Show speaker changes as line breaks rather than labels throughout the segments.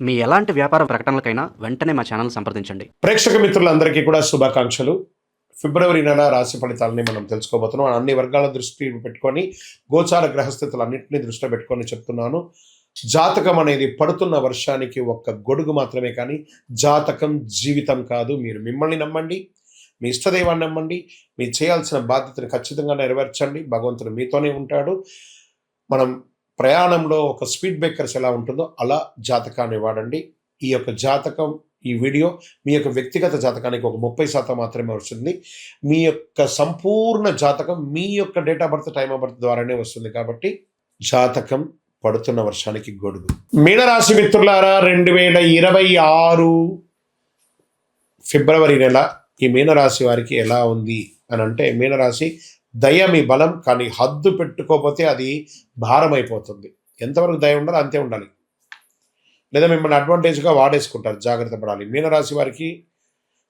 మీ ఎలాంటి వ్యాపార ప్రకటనలకైనా వెంటనే మా ఛానల్ సంప్రదించండి.
ప్రేక్షక మిత్రులందరికీ కూడా శుభాకాంక్షలు. ఫిబ్రవరి నెల రాశి ఫలితాలని మనం తెలుసుకోబోతున్నాం. అన్ని వర్గాల దృష్టి పెట్టుకొని గోచార గ్రహస్థితులన్నింటినీ దృష్టిలో పెట్టుకొని చెప్తున్నాను. జాతకం అనేది పడుతున్న వర్షానికి ఒక్క గొడుగు మాత్రమే, కానీ జాతకం జీవితం కాదు. మీరు మిమ్మల్ని నమ్మండి, మీ ఇష్టదైవాన్ని నమ్మండి, మీరు చేయాల్సిన బాధ్యతను ఖచ్చితంగా నెరవేర్చండి. భగవంతుడు మీతోనే ఉంటాడు. మనం ప్రయాణంలో ఒక స్పీడ్ బ్రేకర్స్ ఎలా ఉంటుందో అలా జాతకాన్ని వాడండి. ఈ యొక్క జాతకం, ఈ వీడియో మీ యొక్క వ్యక్తిగత జాతకానికి ఒక 30% మాత్రమే వస్తుంది. మీ యొక్క సంపూర్ణ జాతకం మీ యొక్క date of birth, time of birth ద్వారానే వస్తుంది. కాబట్టి జాతకం పడుతున్న వర్షానికి గొడుగు. మీనరాశి మిత్రులారా, 2026 ఫిబ్రవరి నెల ఈ మీనరాశి వారికి ఎలా ఉంది అని అంటే, మీనరాశి దయ మీ బలం, కానీ హద్దు పెట్టుకోకపోతే అది భారం అయిపోతుంది. ఎంతవరకు దయ ఉండాలో అంతే ఉండాలి, లేదా మిమ్మల్ని అడ్వాంటేజ్గా వాడేసుకుంటారు. జాగ్రత్త పడాలి. మీనరాశి వారికి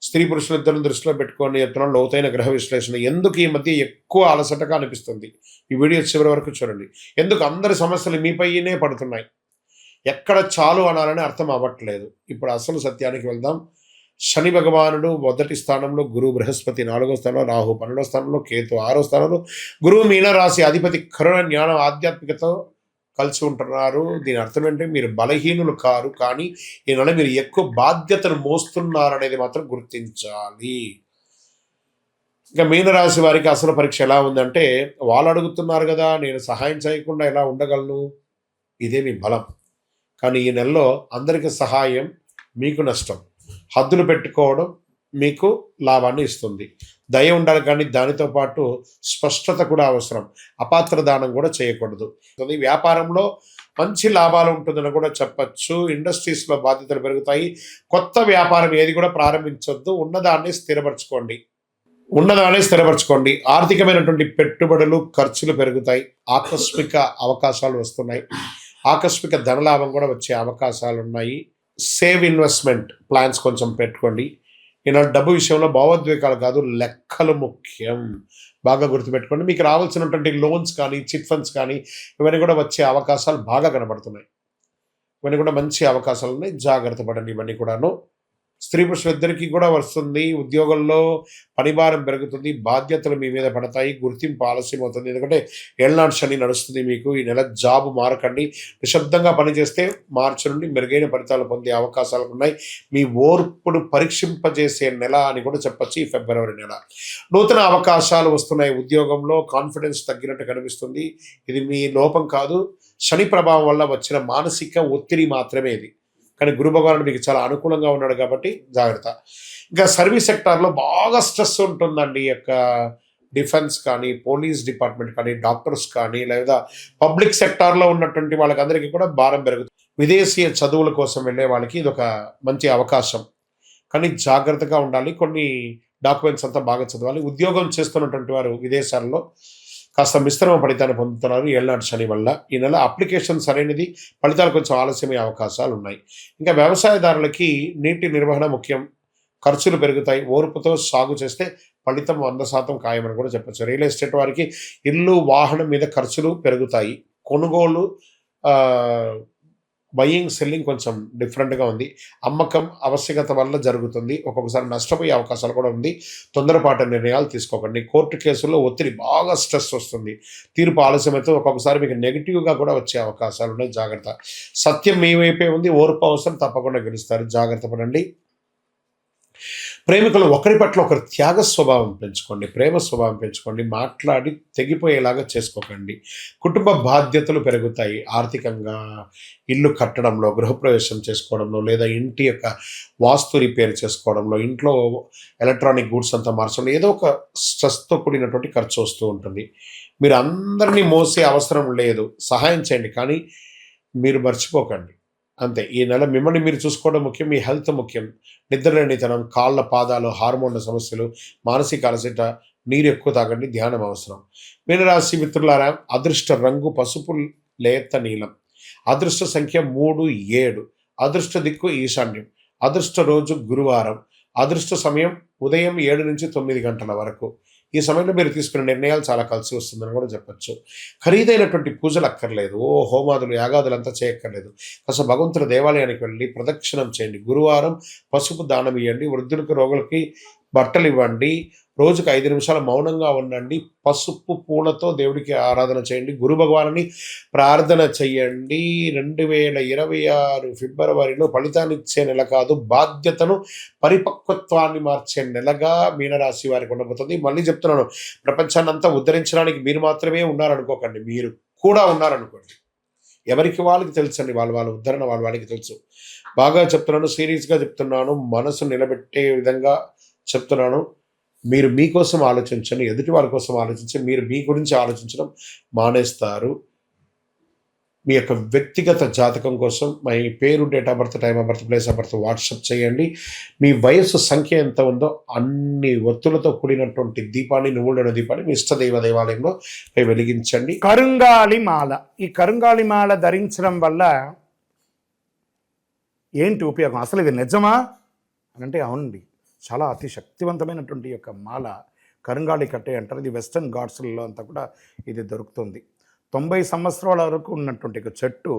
స్త్రీ పురుషులు ఇద్దరిని దృష్టిలో పెట్టుకొని చెప్తున్నాను లోతైన గ్రహ విశ్లేషణ. ఎందుకు ఈ మధ్య ఎక్కువ అలసటగా అనిపిస్తుంది? ఈ వీడియో చివరి వరకు చూడండి. ఎందుకు అందరి సమస్యలు మీపైనే పడుతున్నాయి? ఎక్కడ చాలు అనాలని అర్థం అవ్వట్లేదు. ఇప్పుడు అసలు సత్యానికి వెళ్దాం. శని భగవానుడు మొదటి స్థానంలో, గురువు బృహస్పతి 4వ స్థానంలో, రాహు 12వ స్థానంలో, కేతు 6వ స్థానంలో, గురువు మీనరాశి అధిపతి కరుణ, జ్ఞానం, ఆధ్యాత్మికతో కలిసి ఉంటున్నారు. దీని అర్థం ఏంటంటే మీరు బలహీనులు కారు, కానీ ఈ నెల మీరు ఎక్కువ బాధ్యతను మోస్తున్నారనేది మాత్రం గుర్తించాలి. ఇంకా మీనరాశి వారికి అసలు పరీక్ష ఎలా ఉందంటే, వాళ్ళు అడుగుతున్నారు కదా, నేను సహాయం చేయకుండా ఎలా ఉండగలను? ఇదే మీ బలం. కానీ ఈ నెలలో అందరికీ సహాయం మీకు నష్టం. హద్దులు పెట్టుకోవడం మీకు లాభాన్ని ఇస్తుంది. దయ ఉండాలి, కానీ దానితో పాటు స్పష్టత కూడా అవసరం. అపాత్ర దానం కూడా చేయకూడదు. వ్యాపారంలో మంచి లాభాలు ఉంటుందని కూడా చెప్పచ్చు. ఇండస్ట్రీస్లో బాధ్యతలు పెరుగుతాయి. కొత్త వ్యాపారం ఏది కూడా ప్రారంభించొద్దు. ఉన్నదాన్ని స్థిరపరచుకోండి. ఆర్థికమైనటువంటి పెట్టుబడులు, ఖర్చులు పెరుగుతాయి. ఆకస్మిక అవకాశాలు వస్తున్నాయి. ఆకస్మిక ధనలాభం కూడా వచ్చే అవకాశాలు ఉన్నాయి. సేవ్ ఇన్వెస్ట్మెంట్ ప్లాన్స్ కొంచెం పెట్టుకోండి. ఈనాడు డబ్బు విషయంలో భావోద్వేగాలు కాదు, లెక్కలు ముఖ్యం. బాగా గుర్తుపెట్టుకోండి. మీకు రావాల్సినటువంటి లోన్స్ కానీ, చిట్ ఫండ్స్ కానీ ఇవన్నీ కూడా వచ్చే అవకాశాలు బాగా కనబడుతున్నాయి. ఇవన్నీ కూడా మంచి అవకాశాలు ఉన్నాయి. జాగ్రత్త పడండి. ఇవన్నీ కూడాను స్త్రీ పురుషులిద్దరికీ కూడా వస్తుంది. ఉద్యోగంలో పనిభారం పెరుగుతుంది. బాధ్యతలు మీ మీద పడతాయి. గుర్తింపు ఆలస్యం అవుతుంది. ఎందుకంటే ఏళ్నాడు శని నడుస్తుంది మీకు. ఈ నెల జాబ్ మారకండి. నిశ్శబ్దంగా పనిచేస్తే మార్చి నుండి మెరుగైన ఫలితాలు పొందే అవకాశాలు ఉన్నాయి. మీ ఓర్పును పరీక్షింపజేసే నెల అని కూడా చెప్పచ్చు ఈ ఫిబ్రవరి నెల. నూతన అవకాశాలు వస్తున్నాయి. ఉద్యోగంలో కాన్ఫిడెన్స్ తగ్గినట్టు కనిపిస్తుంది. ఇది మీ లోపం కాదు, శని ప్రభావం వల్ల వచ్చిన మానసిక ఒత్తిడి మాత్రమే ఇది. కానీ గురు భగవానుడు మీకు చాలా అనుకూలంగా ఉన్నాడు కాబట్టి జాగ్రత్త. ఇంకా సర్వీస్ సెక్టార్లో బాగా స్ట్రెస్ ఉంటుందండి. ఈ యొక్క డిఫెన్స్ కానీ, పోలీస్ డిపార్ట్మెంట్ కానీ, డాక్టర్స్ కానీ, లేదా పబ్లిక్ సెక్టార్లో ఉన్నటువంటి వాళ్ళకందరికీ కూడా భారం పెరుగుతుంది. విదేశీయ చదువుల కోసం వెళ్ళే వాళ్ళకి ఇది ఒక మంచి అవకాశం, కానీ జాగ్రత్తగా ఉండాలి. కొన్ని డాక్యుమెంట్స్ అంతా బాగా చదవాలి. ఉద్యోగం చేస్తున్నటువంటి వారు విదేశాల్లో కాస్త మిశ్రమ ఫలితాన్ని పొందుతున్నారు ఏళ్నాడు శని వల్ల. ఈ నెల అప్లికేషన్ సరైనది, ఫలితాలు కొంచెం ఆలస్యమయ్యే అవకాశాలు ఉన్నాయి. ఇంకా వ్యవసాయదారులకి నీటి నిర్వహణ ముఖ్యం. ఖర్చులు పెరుగుతాయి. ఓర్పుతో సాగు చేస్తే ఫలితం 100% ఖాయమని కూడా చెప్పచ్చు. రియల్ ఎస్టేట్ వారికి ఇల్లు, వాహనం మీద ఖర్చులు పెరుగుతాయి. కొనుగోలు, బయింగ్, సెల్లింగ్ కొంచెం డిఫరెంట్గా ఉంది. అమ్మకం ఆవశ్యకత వల్ల జరుగుతుంది. ఒక్కొక్కసారి నష్టపోయే అవకాశాలు కూడా ఉంది. తొందరపాటు నిర్ణయాలు తీసుకోకండి. కోర్టు కేసుల్లో ఒత్తిడి, బాగా స్ట్రెస్ వస్తుంది. తీర్పు ఆలస్యమైతే ఒక్కొక్కసారి మీకు నెగిటివ్గా కూడా వచ్చే అవకాశాలు ఉన్నాయి. జాగ్రత్త. సత్యం మీ వైపే ఉంది. ఓర్పు అవసరం, తప్పకుండా గెలుస్తారు. జాగ్రత్త పడండి. ప్రేమికులు ఒకరి పట్ల ఒకరు త్యాగ స్వభావం పెంచుకోండి. ప్రేమ స్వభావం పెంచుకోండి. మాట్లాడి తెగిపోయేలాగా చేసుకోకండి. కుటుంబ బాధ్యతలు పెరుగుతాయి. ఆర్థికంగా ఇల్లు కట్టడంలో, గృహప్రవేశం చేసుకోవడంలో, లేదా ఇంటి యొక్క వాస్తు రిపేర్ చేసుకోవడంలో, ఇంట్లో ఎలక్ట్రానిక్ గూడ్స్ అంతా మార్చడంలో ఏదో ఒక స్ట్రెస్తో కూడినటువంటి ఖర్చు వస్తూ ఉంటుంది. మీరు అందరినీ మోసే అవసరం లేదు. సహాయం చేయండి, కానీ మీరు మర్చిపోకండి. అంతే. ఈ నెల మిమ్మల్ని మీరు చూసుకోవడం ముఖ్యం. మీ హెల్త్ ముఖ్యం. నిద్రలేనితనం, కాళ్ళ పాదాలు, హార్మోన్ల సమస్యలు, మానసిక అలసట, నీరు ఎక్కువ తాగండి. ధ్యానం అవసరం. మీనరాశి మిత్రులారా, అదృష్ట రంగు పసుపు, లేత నీలం. అదృష్ట సంఖ్య 3, 7. అదృష్ట దిక్కు ఈశాన్యం. అదృష్ట రోజు గురువారం. అదృష్ట సమయం ఉదయం 7 నుంచి 9 గంటల వరకు. ఈ సమయంలో మీరు తీసుకునే నిర్ణయాలు చాలా కలిసి వస్తుందని కూడా చెప్పొచ్చు. ఖరీదైనటువంటి పూజలు అక్కర్లేదు. హోమాదులు, యాగాదులు అంతా చేయక్కర్లేదు. కాస్త భగవంతుడి దేవాలయానికి వెళ్ళి ప్రదక్షిణం చేయండి. గురువారం పసుపు దానం ఇవ్వండి. వృద్ధులకు, రోగులకి బట్టలు ఇవ్వండి. రోజుకు 5 నిమిషాలు మౌనంగా ఉండండి. పసుపు పూలతో దేవుడికి ఆరాధన చేయండి. గురు భగవానుని ప్రార్థన చెయ్యండి. 2026 ఫిబ్రవరిలో ఫలితాన్నిచ్చే నెల కాదు, బాధ్యతను, పరిపక్వత్వాన్ని మార్చే నెలగా మీనరాశి వారికి ఉండబోతుంది. మళ్ళీ చెప్తున్నాను, ప్రపంచాన్ని అంతా ఉద్ధరించడానికి మీరు మాత్రమే ఉన్నారనుకోకండి, మీరు కూడా ఉన్నారనుకోండి. ఎవరికి వాళ్ళకి తెలుసండి, వాళ్ళ ఉద్ధరణ వాళ్ళకి తెలుసు. బాగా చెప్తున్నాను, సీరియస్గా చెప్తున్నాను, మనసు నిలబెట్టే విధంగా చెప్తున్నాను. మీరు మీకోసం ఆలోచించండి, ఎదుటి వారి కోసం ఆలోచించి మీరు మీ గురించి ఆలోచించడం మానేస్తారు. మీ యొక్క వ్యక్తిగత జాతకం కోసం మీ పేరు, date of birth, time of birth, place of birth WhatsApp చేయండి. మీ వయస్సు సంఖ్య ఎంత ఉందో అన్ని ఒత్తులతో కూడినటువంటి దీపాన్ని, నువ్వుల దీపాన్ని మీ ఇష్టదైవ దేవాలయంలో వెలిగించండి.
కరుంగాలి మాల. ఈ కరుంగాలి మాల ధరించడం వల్ల ఏంటి ఉపయోగం? అసలు ఇది నిజమా అని అంటే అవునండి, చాలా అతి శక్తివంతమైనటువంటి యొక్క మాల కరుంగాళి కట్టే అంటారు. ఇది వెస్టర్న్ ఘాట్స్లలో అంతా కూడా ఇది దొరుకుతుంది. 90 సంవత్సరాల వరకు ఉన్నటువంటి ఒక చెట్టు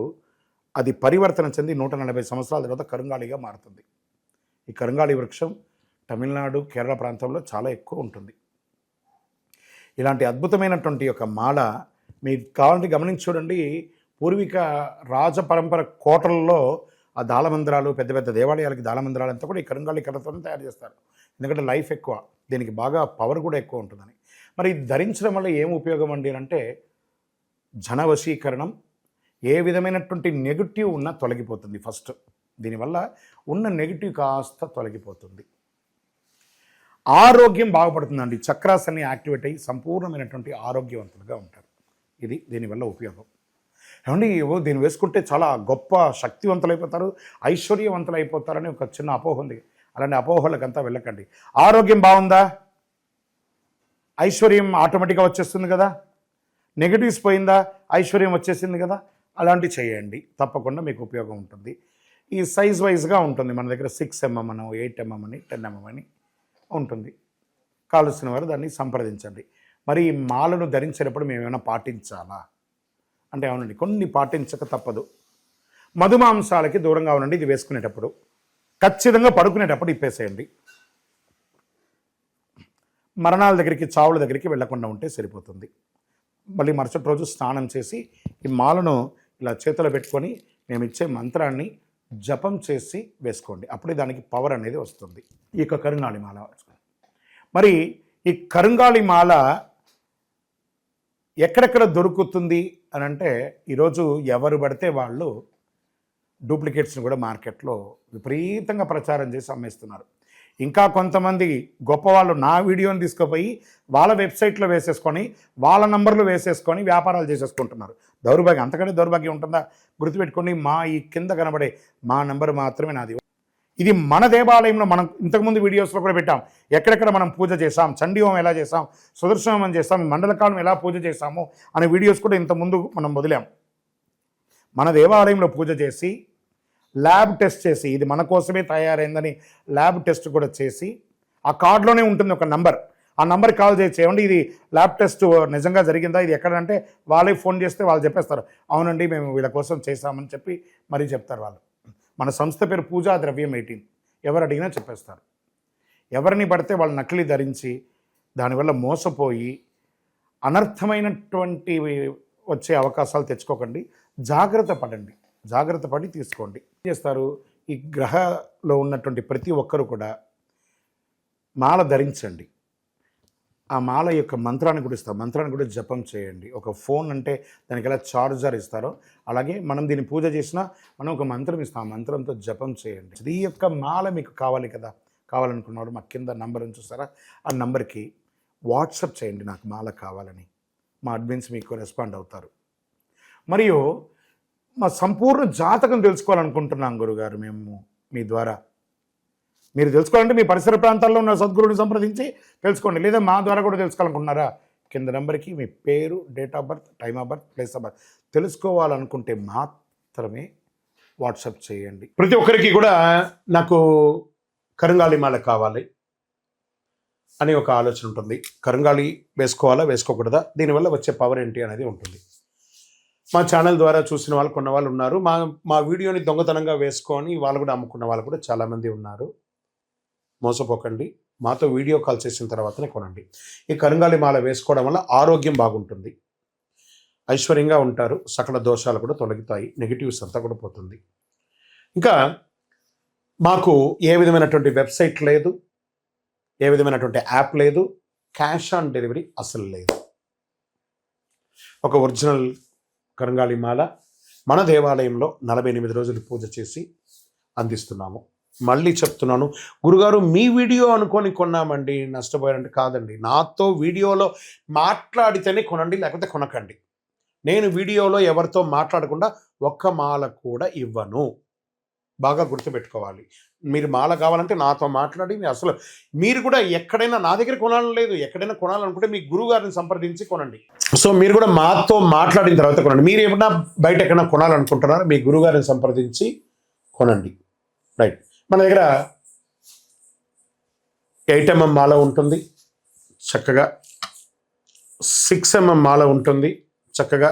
అది పరివర్తన చెంది 140 సంవత్సరాల తర్వాత కరుంగాళిగా మారుతుంది. ఈ కరుంగాళి వృక్షం తమిళనాడు, కేరళ ప్రాంతంలో చాలా ఎక్కువ ఉంటుంది. ఇలాంటి అద్భుతమైనటువంటి యొక్క మాల మీకు కావాలంటే గమనించి చూడండి. పూర్వీక రాజపరంపర కోటలలో ఆ దాళమందిరాలు, పెద్ద పెద్ద దేవాలయాలకి దాళమందిరాలు అంతా కూడా ఈ కరుంగాళి కర్రతోనే తయారు చేస్తారు. ఎందుకంటే లైఫ్ ఎక్కువ, దీనికి బాగా పవర్ కూడా ఎక్కువ ఉంటుందని. మరి ఇది ధరించడం వల్ల ఏం ఉపయోగం అండి అంటే జన వశీకరణం, ఏ విధమైనటువంటి నెగిటివ్ ఉన్నా తొలగిపోతుంది. ఫస్ట్ దీనివల్ల ఉన్న నెగిటివ్ కాస్త తొలగిపోతుంది. ఆరోగ్యం బాగుపడుతుందండి. చక్రాస్ అన్ని యాక్టివేట్ అయ్యి సంపూర్ణమైనటువంటి ఆరోగ్యవంతులుగా ఉంటారు. ఇది దీనివల్ల ఉపయోగం. ఏమండి, దీన్ని వేసుకుంటే చాలా గొప్ప శక్తివంతులైపోతారు, ఐశ్వర్యవంతులైపోతారని ఒక చిన్న అపోహ ఉంది. అలాంటి అపోహలకంతా వెళ్ళకండి. ఆరోగ్యం బాగుందా, ఐశ్వర్యం ఆటోమేటిక్గా వచ్చేస్తుంది కదా. నెగిటివ్స్ పోయిందా, ఐశ్వర్యం వచ్చేసింది కదా. అలాంటివి చేయండి, తప్పకుండా మీకు ఉపయోగం ఉంటుంది. ఈ సైజ్ వైజ్గా ఉంటుంది. మన దగ్గర 6 mm అని, 8 mm అని, 10 mm అని ఉంటుంది. కావలసిన వారు దాన్ని సంప్రదించండి. మరి ఈ మాలను ధరించేటప్పుడు మేము ఏమైనా పాటించాలా అంటే అవునండి, కొన్ని పాటించక తప్పదు. మధుమాంసాలకి దూరంగా ఉండండి. ఇది వేసుకునేటప్పుడు ఖచ్చితంగా పడుకునేటప్పుడు ఇప్పేసేయండి. మరణాల దగ్గరికి, చావుల దగ్గరికి వెళ్లకుండా ఉంటే సరిపోతుంది. మళ్ళీ మరుసటి రోజు స్నానం చేసి ఈ మాలను ఇలా చేతిలో పెట్టుకొని మేము ఇచ్చే మంత్రాన్ని జపం చేసి వేసుకోండి. అప్పుడే దానికి పవర్ అనేది వస్తుంది. ఈ యొక్క కరుంగాళి మాల. మరి ఈ కరుంగాళి మాల ఎక్కడెక్కడ దొరుకుతుంది అని అంటే ఈరోజు ఎవరు పడితే వాళ్ళు డూప్లికేట్స్ని కూడా మార్కెట్లో విపరీతంగా ప్రచారం చేసి అమ్మేస్తున్నారు. ఇంకా కొంతమంది గొప్పవాళ్ళు నా వీడియోని తీసుకుపోయి వాళ్ళ వెబ్సైట్లో వేసేసుకొని, వాళ్ళ నంబర్లు వేసేసుకొని వ్యాపారాలు చేసేసుకుంటున్నారు. దౌర్భాగ్యం, అంతకంటే దౌర్భాగ్యం ఉంటుందా? గుర్తుపెట్టుకోండి, మా ఈ కింద కనబడే మా నంబర్ మాత్రమే నాది. ఇది మన దేవాలయంలో మనం ఇంతకుముందు వీడియోస్లో కూడా పెట్టాం. ఎక్కడెక్కడ మనం పూజ చేసాం, చండీ హోమం ఎలా చేసాం, సుదర్శన హోమం చేసాం, మండలకాలం ఎలా పూజ చేసాము అనే వీడియోస్ కూడా ఇంతకుముందు మనం వదిలాం. మన దేవాలయంలో పూజ చేసి ల్యాబ్ టెస్ట్ చేసి, ఇది మన కోసమే తయారైందని ల్యాబ్ టెస్ట్ కూడా చేసి, ఆ కార్డులోనే ఉంటుంది ఒక నంబర్. ఆ నంబర్ కాల్ చేయండి, ఇది ల్యాబ్ టెస్ట్ నిజంగా జరిగిందా, ఇది ఎక్కడంటే వాళ్ళే ఫోన్ చేస్తే వాళ్ళు చెప్పేస్తారు, అవునండి మేము వీళ్ళ కోసం చేశామని చెప్పి మరీ చెప్తారు వాళ్ళు. మన సంస్థ పేరు పూజా ద్రవ్యం 18. ఎవరు అడిగినా చెప్పేస్తారు. ఎవరిని పడితే వాళ్ళు నకిలీ ధరించి దానివల్ల మోసపోయి అనర్థమైనటువంటి వచ్చే అవకాశాలు తెచ్చుకోకండి. జాగ్రత్త పడండి, జాగ్రత్త పడి తీసుకోండి. ఏం చేస్తారు, ఈ గ్రహలో ఉన్నటువంటి ప్రతి ఒక్కరు కూడా మాల ధరించండి. ఆ మాల యొక్క మంత్రాన్ని కూడా ఇస్తాం, మంత్రాన్ని కూడా జపం చేయండి. ఒక ఫోన్ అంటే దానికి ఎలా చార్జర్ ఇస్తారో అలాగే మనం దీన్ని పూజ చేసినా మనం ఒక మంత్రం ఇస్తాం, ఆ మంత్రంతో జపం చేయండి. ఈ యొక్క మాల మీకు కావాలి కదా, కావాలనుకున్నవాడు మా కింద నంబర్ చూస్తారా, ఆ నంబర్కి వాట్సాప్ చేయండి నాకు మాల కావాలని. మా అడ్మిన్స్ మీకు రెస్పాండ్ అవుతారు. మరియు మా సంపూర్ణ జాతకం తెలుసుకోవాలనుకుంటున్నాం గురుగారు మేము మీ ద్వారా. మీరు తెలుసుకోవాలంటే మీ పరిసర ప్రాంతాల్లో ఉన్న సద్గురుని సంప్రదించి తెలుసుకోండి, లేదా మా ద్వారా కూడా తెలుసుకోవాలనుకుంటున్నారా, కింద నెంబర్కి మీ పేరు, date of birth, time of birth, place of birth తెలుసుకోవాలనుకుంటే మాత్రమే వాట్సాప్ చేయండి. ప్రతి ఒక్కరికి కూడా నాకు కరుంగాళి మాల కావాలి,
అనే ఒక ఆలోచన ఉంటుంది. కరుంగాలి వేసుకోవాలా వేసుకోకూడదా, దీనివల్ల వచ్చే పవర్ ఏంటి అనేది ఉంటుంది. మా ఛానల్ ద్వారా చూసిన వాళ్ళు కొన్న వాళ్ళు ఉన్నారు. మా వీడియోని దొంగతనంగా వేసుకొని వాళ్ళు కూడా అమ్ముకున్న వాళ్ళు కూడా చాలామంది ఉన్నారు. మోసపోకండి, మాతో వీడియో కాల్ చేసిన తర్వాతనే కొనండి. ఈ కరుంగాలి మాల వేసుకోవడం వల్ల ఆరోగ్యం బాగుంటుంది, ఐశ్వర్యంగా ఉంటారు, సకల దోషాలు కూడా తొలగుతాయి, నెగిటివ్స్ అంతా కూడా పోతుంది. ఇంకా మాకు ఏ విధమైనటువంటి వెబ్సైట్ లేదు, ఏ విధమైనటువంటి యాప్ లేదు, క్యాష్ ఆన్ డెలివరీ అసలు లేదు. ఒక ఒరిజినల్ కరుంగాలి మాల మన దేవాలయంలో 48 రోజులు పూజ చేసి అందిస్తున్నాము. మళ్ళీ చెప్తున్నాను, గురుగారు మీ వీడియో అనుకొని కొన్నామండి నష్టపోయారంటే కాదండి, నాతో వీడియోలో మాట్లాడితేనే కొనండి, లేకపోతే కొనకండి. నేను వీడియోలో ఎవరితో మాట్లాడకుండా ఒక్క మాల కూడా ఇవ్వను. బాగా గుర్తుపెట్టుకోవాలి. మీరు మాల కావాలంటే నాతో మాట్లాడి, అసలు మీరు కూడా ఎక్కడైనా నా దగ్గర కొనాలని లేదు, ఎక్కడైనా కొనాలనుకుంటే మీ గురువు గారిని సంప్రదించి కొనండి. సో మీరు కూడా మాతో మాట్లాడిన తర్వాత కొనండి. మీరు ఏమన్నా బయట ఎక్కడైనా కొనాలనుకుంటున్నారో మీ గురువు గారిని సంప్రదించి కొనండి. రైట్. మన దగ్గర 8 mm మాల ఉంటుంది చక్కగా, 6 mm మాల ఉంటుంది చక్కగా,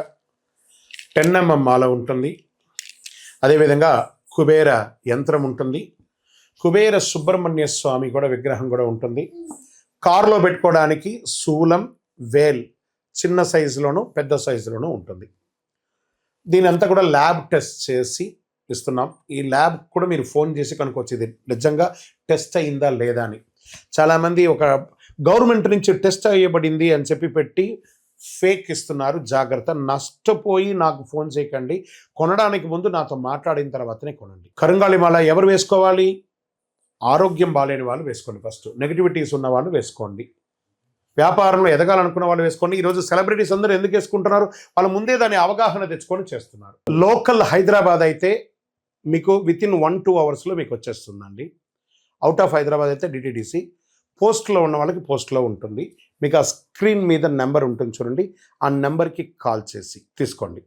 10 mm మాల ఉంటుంది. అదేవిధంగా కుబేర యంత్రం ఉంటుంది, కుబేర సుబ్రహ్మణ్య స్వామి కూడా విగ్రహం కూడా ఉంటుంది. కారులో పెట్టుకోవడానికి శూలం, వేల్ చిన్న సైజులోను పెద్ద సైజులోనూ ఉంటుంది. దీని అంతా కూడా ల్యాబ్ టెస్ట్ చేసి ఇస్తున్నాం. ఈ ల్యాబ్ కూడా మీరు ఫోన్ చేసి కనుక్కోవచ్చు ఇది నిజంగా టెస్ట్ అయిందా లేదా అని. చాలామంది ఒక గవర్నమెంట్ నుంచి టెస్ట్ అయ్యబడింది అని చెప్పి పెట్టి ఫేక్ ఇస్తున్నారు. జాగ్రత్త, నష్టపోయి నాకు ఫోన్ చేయకండి. కొనడానికి ముందు నాతో మాట్లాడిన తర్వాతనే కొనండి. కరుంగాలి మాల ఎవరు వేసుకోవాలి? ఆరోగ్యం బాలేని వాళ్ళు వేసుకోండి. ఫస్ట్ నెగిటివిటీస్ ఉన్న వాళ్ళు వేసుకోండి. వ్యాపారంలో ఎదగాలనుకున్న వాళ్ళు వేసుకోండి. ఈరోజు సెలబ్రిటీస్ అందరూ ఎందుకు వేసుకుంటున్నారు? వాళ్ళు ముందే దాని అవగాహన తెచ్చుకొని చేస్తున్నారు. లోకల్ హైదరాబాద్ అయితే మీకు వితిన్ 1-2 అవర్స్లో మీకు వచ్చేస్తుందండి. అవుట్ ఆఫ్ హైదరాబాద్ అయితే డిటిడిసి, పోస్ట్లో ఉన్న వాళ్ళకి పోస్ట్లో ఉంటుంది. మీకు ఆ స్క్రీన్ మీద నెంబర్ ఉంటుంది చూడండి, ఆ నెంబర్కి కాల్ చేసి తీసుకోండి.